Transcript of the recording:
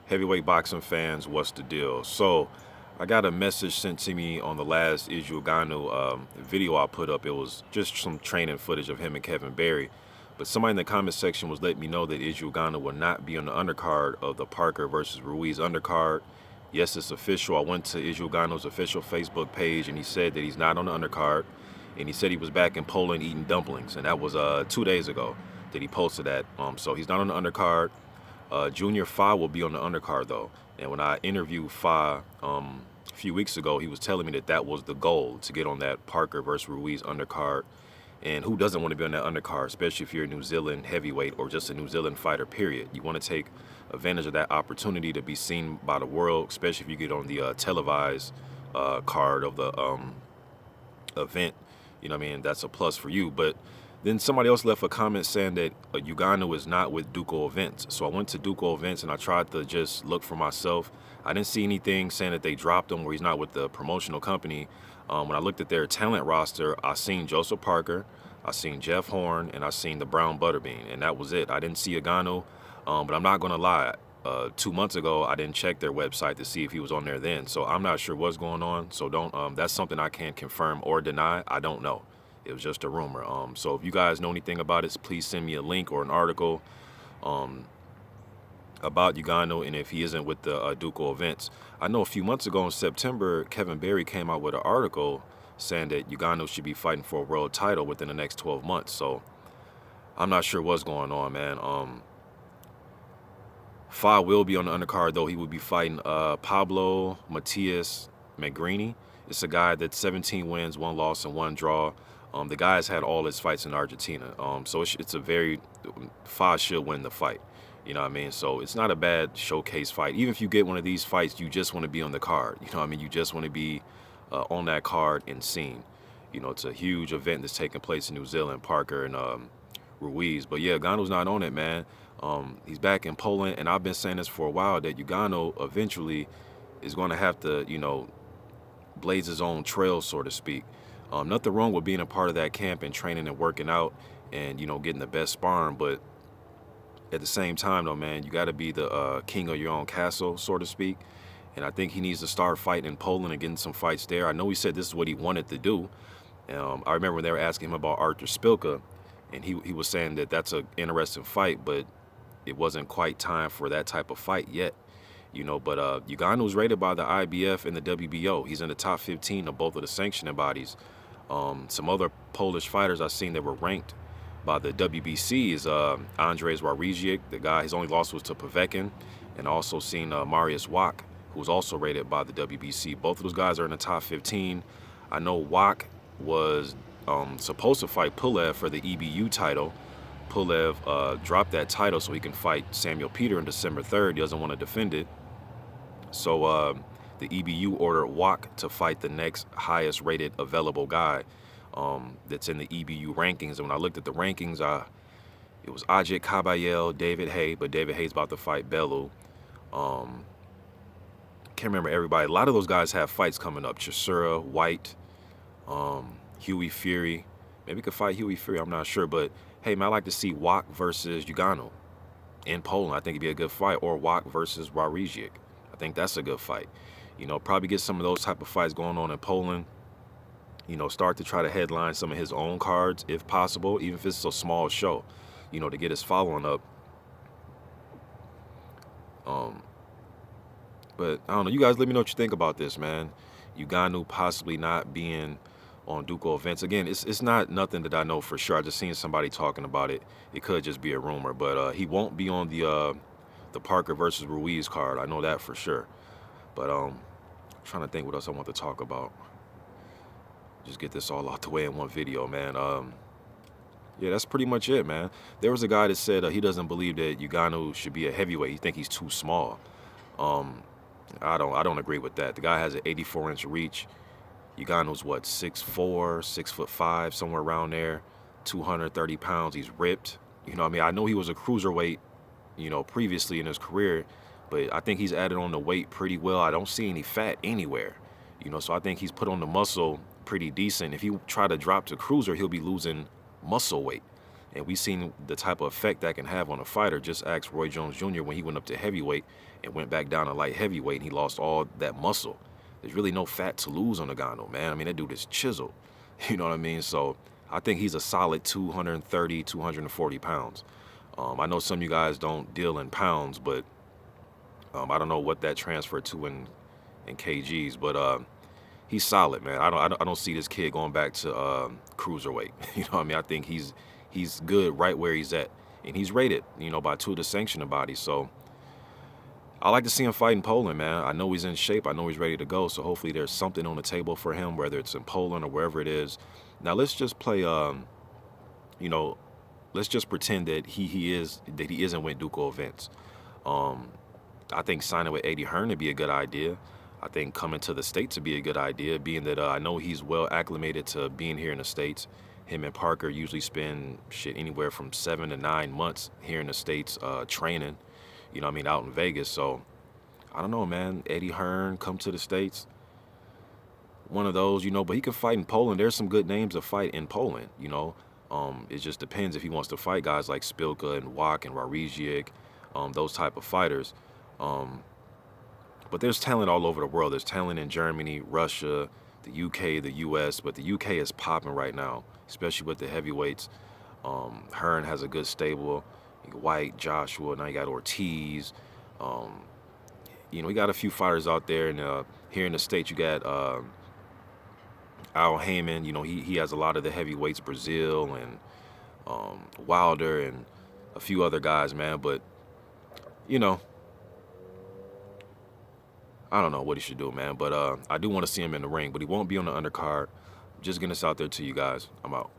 Heavyweight boxing fans, what's the deal? So, I got a message sent to me on the last Izu Ugonoh video I put up. It was just some training footage of him and Kevin Berry. But somebody in the comment section was letting me know that Izu Ugonoh will not be on the undercard of the Parker versus Ruiz undercard. Yes, it's official. I went to Izu Ugonoh's official Facebook page and he said that he's not on the undercard. And he said he was back in Poland eating dumplings. And that was 2 days ago that he posted that. So he's not on the undercard. Junior Fa will be on the undercard though, and when I interviewed Fa a few weeks ago, he was telling me that that was the goal, to get on that Parker versus Ruiz undercard. And who doesn't want to be on that undercard, especially if you're a New Zealand heavyweight or just a New Zealand fighter, period. You want to take advantage of that opportunity to be seen by the world, especially if you get on the televised card of the event. You know what I mean? That's a plus for you. But then somebody else left a comment saying that Ugonoh is not with Duco Events. So I went to Duco Events and I tried to just look for myself. I didn't see anything saying that they dropped him or he's not with the promotional company. When I looked at their talent roster, I seen Joseph Parker, I seen Jeff Horn, and I seen the Brown Butterbean, and that was it. I didn't see Ugonoh, but I'm not gonna lie. 2 months ago, I didn't check their website to see if he was on there then. So I'm not sure what's going on. So don't. That's something I can't confirm or deny. I don't know. It was just a rumor. So if you guys know anything about it, please send me a link or an article about Ugonoh and if he isn't with the Duco Events. I know a few months ago in September, Kevin Berry came out with an article saying that Ugonoh should be fighting for a world title within the next 12 months. So I'm not sure what's going on, man. Fa will be on the undercard, though. He will be fighting Pablo Matias Magrini. It's a guy that's 17 wins, 1 loss, and 1 draw. The guy's had all his fights in Argentina. So it's a very... Fa should win the fight. You know what I mean? So it's not a bad showcase fight. Even if you get one of these fights, you just want to be on the card. You know what I mean? You just want to be on that card and seen. You know, it's a huge event that's taking place in New Zealand, Parker and Ruiz. But yeah, Ugonoh's not on it, man. He's back in Poland, and I've been saying this for a while, that Ugonoh eventually is going to have to, you know, blaze his own trail, so to speak. Nothing wrong with being a part of that camp and training and working out and, you know, getting the best sparring, but at the same time, though, man, you got to be the king of your own castle, so to speak. And I think he needs to start fighting in Poland and getting some fights there. I know he said this is what he wanted to do. I remember when they were asking him about Arthur Spilka, and he was saying that that's an interesting fight, but it wasn't quite time for that type of fight yet. You know, but Ugonoh's rated by the IBF and the WBO. He's in the top 15 of both of the sanctioning bodies. Some other Polish fighters I've seen that were ranked by the WBC is Andrzej Wawrzyk, the guy, his only loss was to Povetkin, and also seen Mariusz Wach, who was also rated by the WBC. Both of those guys are in the top 15. I know Wach was supposed to fight Pulev for the EBU title. Pulev dropped that title so he can fight Samuel Peter on December 3rd. He doesn't want to defend it. So the EBU ordered Wach to fight the next highest rated available guy that's in the EBU rankings. And when I looked at the rankings, it was Ajit Kabayel, David Hay, but David Hay's about to fight Bellew. Can't remember everybody. A lot of those guys have fights coming up. Chisora, White, Huey Fury. Maybe he could fight Huey Fury, I'm not sure. But, hey, man, I like to see Wach versus Ugonoh in Poland. I think it'd be a good fight. Or Wach versus Wawrzyk. I think that's a good fight. You know, probably get some of those type of fights going on in Poland. You know, start to try to headline some of his own cards, if possible, even if it's a small show, you know, to get his following up. But, I don't know. You guys let me know what you think about this, man. Ugonoh possibly not being on Duco Events. Again, it's not nothing that I know for sure. I just seen somebody talking about it. It could just be a rumor. But he won't be on the Parker versus Ruiz card. I know that for sure. But I'm trying to think what else I want to talk about. Just get this all out the way in one video, man. Yeah, that's pretty much it, man. There was a guy that said he doesn't believe that Ugonoh should be a heavyweight. He think he's too small. I don't agree with that. The guy has an 84-inch reach. Ugonoh's what, 6'4", 6'5", somewhere around there, 230 pounds. He's ripped. You know what I mean? I know he was a cruiserweight, you know, previously in his career, but I think he's added on the weight pretty well. I don't see any fat anywhere. You know, so I think he's put on the muscle pretty decent. If he try to drop to cruiser, he'll be losing muscle weight. And we seen the type of effect that can have on a fighter. Just ask Roy Jones Jr. when he went up to heavyweight and went back down to light heavyweight, and he lost all that muscle. There's really no fat to lose on Ngannou, man. I mean, that dude is chiseled. You know what I mean? So I think he's a solid 230, 240 pounds. I know some of you guys don't deal in pounds, but I don't know what that transferred to in kgs, but he's solid, man. I don't see this kid going back to cruiserweight. You know what I mean? I think he's good right where he's at, and he's rated, you know, by two of the sanctioning bodies. So I like to see him fight in Poland, man. I know he's in shape. I know he's ready to go. So hopefully there's something on the table for him, whether it's in Poland or wherever it is. Now let's just play, you know, let's just pretend that he isn't with Duco events. I think signing with Eddie Hearn would be a good idea. I think coming to the States would be a good idea, being that I know he's well acclimated to being here in the States. Him and Parker usually spend anywhere from 7 to 9 months here in the States training, you know what I mean, out in Vegas. So I don't know, man. Eddie Hearn, come to the States. One of those, you know, but he can fight in Poland. There's some good names to fight in Poland, you know. It just depends if he wants to fight guys like Spilka and Wak and Wawrzyk, those type of fighters. But there's talent all over the world. There's talent in Germany, Russia, the UK, the US, but the UK is popping right now, especially with the heavyweights. Hearn has a good stable. White, Joshua, now you got Ortiz. You know, we got a few fighters out there, and here in the States, you got Al Heyman. You know, he has a lot of the heavyweights, Brazil and Wilder and a few other guys, man. But, you know, I don't know what he should do, man. But I do want to see him in the ring, but he won't be on the undercard. Just getting this out there to you guys. I'm out.